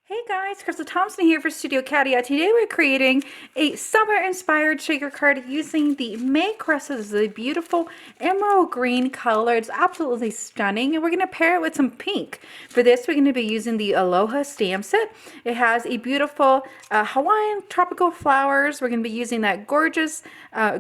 Hey guys, Crystal Thompson here for Studio Katia. Today we're creating a summer-inspired shaker card using the May Crystals, the beautiful emerald green color. It's absolutely stunning, and we're going to pair it with some pink. For this, we're going to be using the Aloha stamp set. It has a beautiful Hawaiian tropical flowers. We're going to be using that gorgeous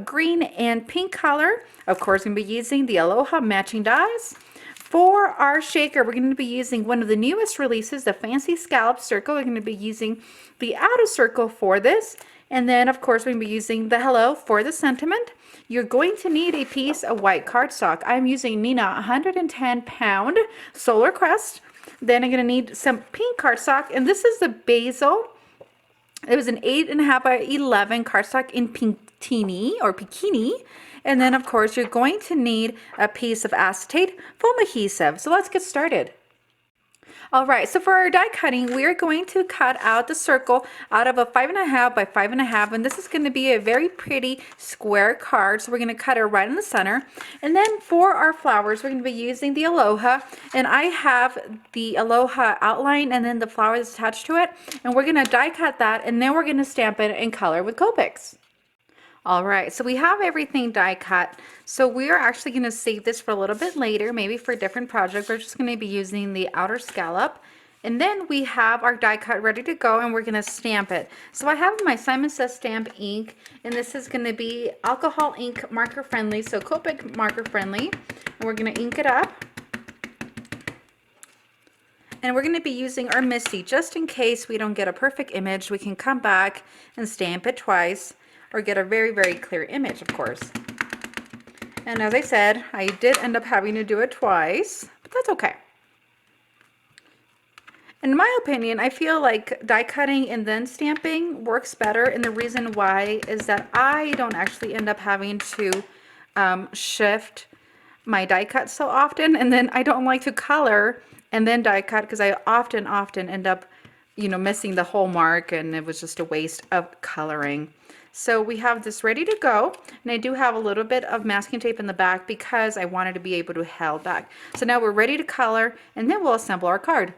green and pink color. Of course, we're going to be using the Aloha matching dies. For our shaker, we're going to be using one of the newest releases, the Fancy Scallop Circle. We're going to be using the outer circle for this. And then, of course, we're going to be using the hello for the sentiment. You're going to need a piece of white cardstock. I'm using Neenah 110-pound Solar Crest. Then I'm going to need some pink cardstock. And this is the basil. It was an 8.5 by 11 cardstock in Pinkini or Bikini. And then, of course, you're going to need a piece of acetate foam adhesive. So let's get started. All right, so for our die cutting, we are going to cut out the circle out of a 5.5 by 5.5, and this is going to be a very pretty square card. So we're going to cut it right in the center. And then for our flowers, we're going to be using the Aloha, and I have the Aloha outline and then the flower that's attached to it. And we're going to die cut that, and then we're going to stamp it in color with Copics. All right, so we have everything die cut. So we are actually going to save this for a little bit later, maybe for a different project. We're just going to be using the outer scallop. And then we have our die cut ready to go, and we're going to stamp it. So I have my Simon Says stamp ink, and this is going to be alcohol ink marker friendly, so Copic marker friendly. And we're going to ink it up. And we're going to be using our Misty just in case we don't get a perfect image. We can come back and stamp it twice, or get a very, very clear image, of course. And as I said, I did end up having to do it twice, but that's okay. In my opinion, I feel like die cutting and then stamping works better, and the reason why is that I don't actually end up having to shift my die cut so often, and then I don't like to color and then die cut because I often end up, missing the whole mark, and it was just a waste of coloring. So we have this ready to go, and I do have a little bit of masking tape in the back because I wanted to be able to hold back. So now we're ready to color, and then we'll assemble our card.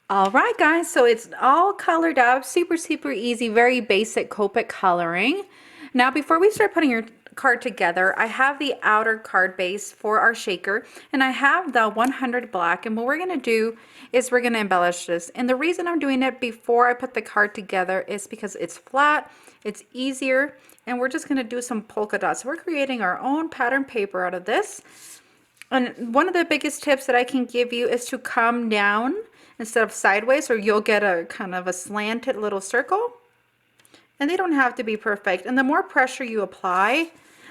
All right, guys, so it's all colored up, super, super easy, very basic Copic coloring. Now, before we start putting your card together, I have the outer card base for our shaker, and I have the 100 black, and what we're gonna do is we're gonna embellish this. And the reason I'm doing it before I put the card together is because it's flat, it's easier, and we're just gonna do some polka dots. So we're creating our own pattern paper out of this. And one of the biggest tips that I can give you is to come down instead of sideways, or you'll get a kind of a slanted little circle. And they don't have to be perfect. And the more pressure you apply,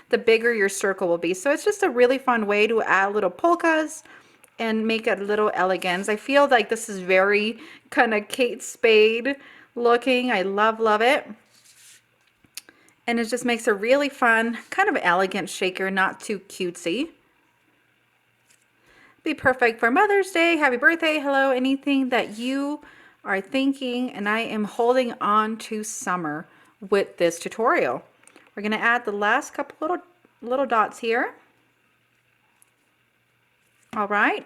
the bigger your circle will be. So it's just a really fun way to add little polkas and make it a little elegance. I feel like this is very kind of Kate Spade looking. I love it. And it just makes a really fun, kind of elegant shaker, not too cutesy. Be perfect for Mother's Day, happy birthday, hello, anything that you are thinking. And I am holding on to summer with this tutorial. We're going to add the last couple little dots here. All right,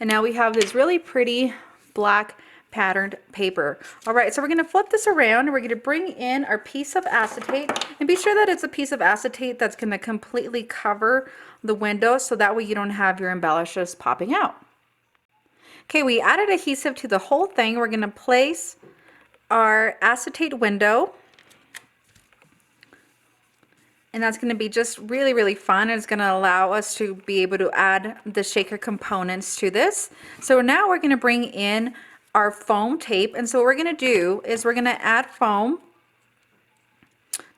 and now we have this really pretty black patterned paper. All right, so we're going to flip this around, and we're going to bring in our piece of acetate, and be sure that it's a piece of acetate that's going to completely cover the window, so that way you don't have your embellishes popping out. Okay, we added adhesive to the whole thing. We're going to place our acetate window. And that's going to be just really, really fun. It's going to allow us to be able to add the shaker components to this. So now we're going to bring in our foam tape. And so what we're going to do is we're going to add foam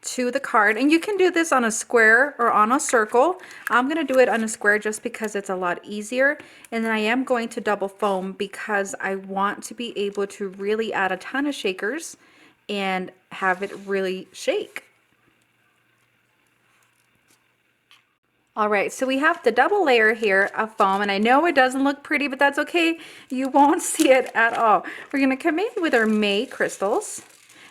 to the card. And you can do this on a square or on a circle. I'm going to do it on a square just because it's a lot easier. And then I am going to double foam because I want to be able to really add a ton of shakers and have it really shake. All right, so we have the double layer here of foam, and I know it doesn't look pretty, but that's okay. You won't see it at all. We're gonna come in with our May crystals.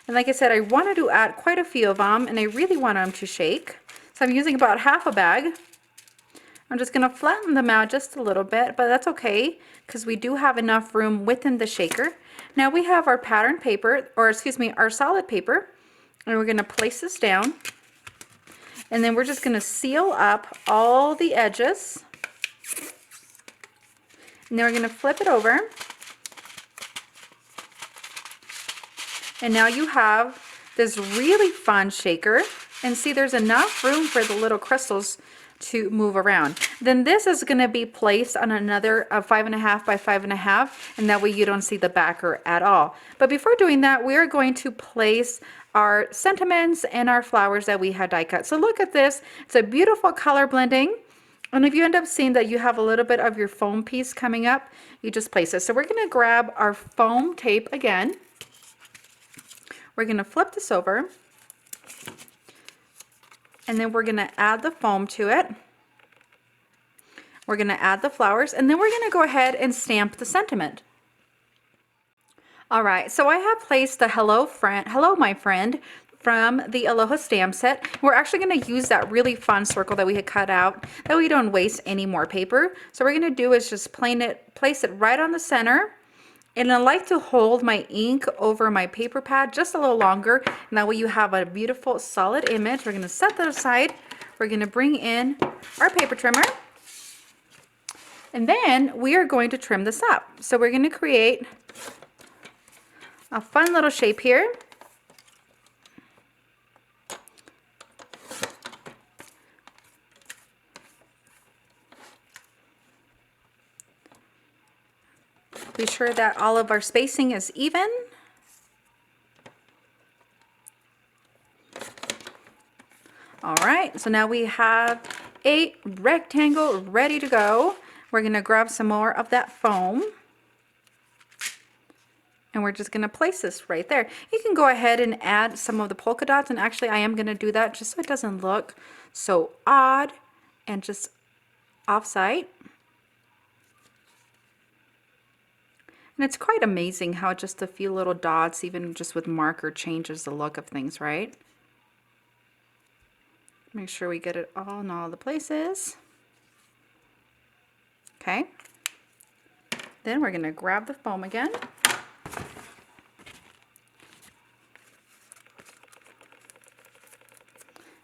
And like I said, I wanted to add quite a few of them, and I really want them to shake. So I'm using about half a bag. I'm just gonna flatten them out just a little bit, but that's okay, because we do have enough room within the shaker. Now we have our pattern paper, or excuse me, our solid paper, and we're gonna place this down. And then we're just going to seal up all the edges. And then we're going to flip it over. And now you have this really fun shaker. And see, there's enough room for the little crystals to move around. Then this is going to be placed on another 5.5 by 5.5, and that way you don't see the backer at all. But before doing that, we are going to place our sentiments and our flowers that we had die cut. So look at this. It's a beautiful color blending. And if you end up seeing that you have a little bit of your foam piece coming up, you just place it. So we're going to grab our foam tape again. We're going to flip this over. And then we're going to add the foam to it. We're going to add the flowers, and then we're going to go ahead and stamp the sentiment. All right, so I have placed the hello my friend from the Aloha stamp set. We're actually going to use that really fun circle that we had cut out, that we don't waste any more paper. So what we're going to do is just place it right on the center. And I like to hold my ink over my paper pad just a little longer, and that way you have a beautiful solid image. We're going to set that aside. We're going to bring in our paper trimmer, and then we are going to trim this up. So we're going to create a fun little shape here. Be sure that all of our spacing is even. All right, so now we have a rectangle ready to go. We're going to grab some more of that foam. And we're just going to place this right there. You can go ahead and add some of the polka dots, and actually I am going to do that just so it doesn't look so odd and just off-site. And it's quite amazing how just a few little dots, even just with marker, changes the look of things, right? Make sure we get it all in all the places. Okay. Then we're going to grab the foam again.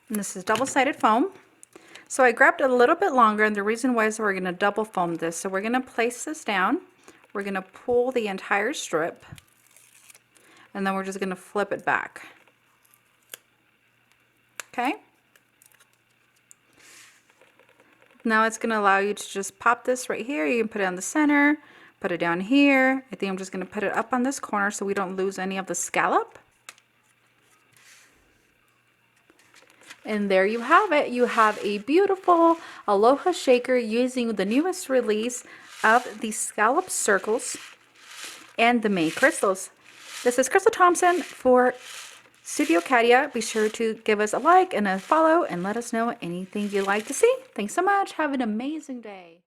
And this is double-sided foam. So I grabbed a little bit longer, and the reason why is we're going to double foam this. So we're going to place this down. We're going to pull the entire strip, and then we're just going to flip it back. Okay. Now it's going to allow you to just pop this right here. You can put it on the center, put it down here. I think I'm just going to put it up on this corner so we don't lose any of the scallop. And there you have it. You have a beautiful Aloha shaker using the newest release of the scallop circles and the May crystals. This is Crystal Thompson for Studio Katia. Be sure to give us a like and a follow and let us know anything you'd like to see. Thanks so much. Have an amazing day.